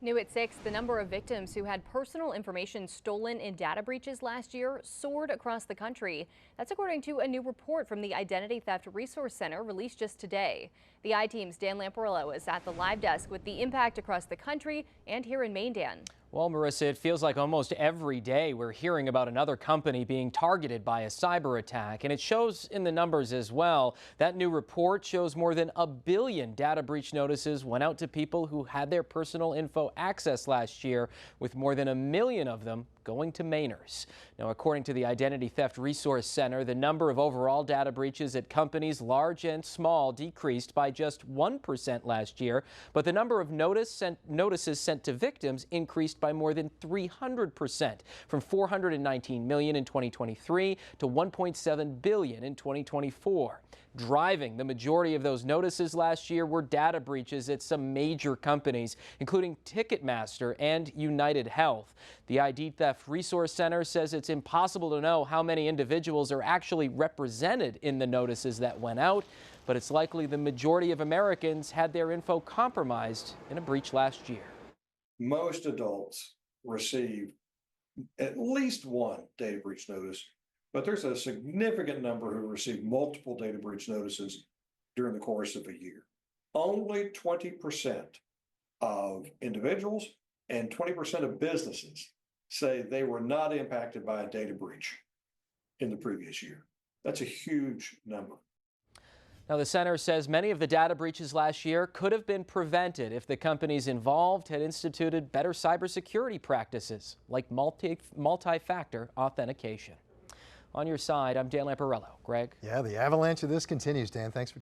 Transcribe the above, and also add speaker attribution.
Speaker 1: New at 6, the number of victims who had personal information stolen in data breaches last year soared across the country. That's according to a new report from the Identity Theft Resource Center released just today. The I-Team's Dan Lamparello is at the live desk with the impact across the country and here in Maine, Dan.
Speaker 2: Well, Marissa, it feels like almost every day we're hearing about another company being targeted by a cyber attack, and it shows in the numbers as well. That new report shows more than 1 billion data breach notices went out to people who had their personal info accessed last year, with more than 1 million of them going to Mainers. Now, according to the Identity Theft Resource Center, the number of overall data breaches at companies large and small decreased by just 1% last year, but the number of notices sent to victims increased by more than 300%, from 419 million in 2023 to 1.7 billion in 2024. Driving the majority of those notices last year were data breaches at some major companies, including Ticketmaster and United Health. The ID Theft Resource Center says it's impossible to know how many individuals are actually represented in the notices that went out, but it's likely the majority of Americans had their info compromised in a breach last year.
Speaker 3: Most adults receive at least one data breach notice, but there's a significant number who receive multiple data breach notices during the course of a year. Only 20% of individuals and 20% of businesses say they were not impacted by a data breach in the previous year. That's a huge number.
Speaker 2: Now, the center says many of the data breaches last year could have been prevented if the companies involved had instituted better cybersecurity practices like multi-factor authentication. On your side, I'm Dan Lamparello. Greg?
Speaker 4: Yeah, the avalanche of this continues, Dan. Thanks for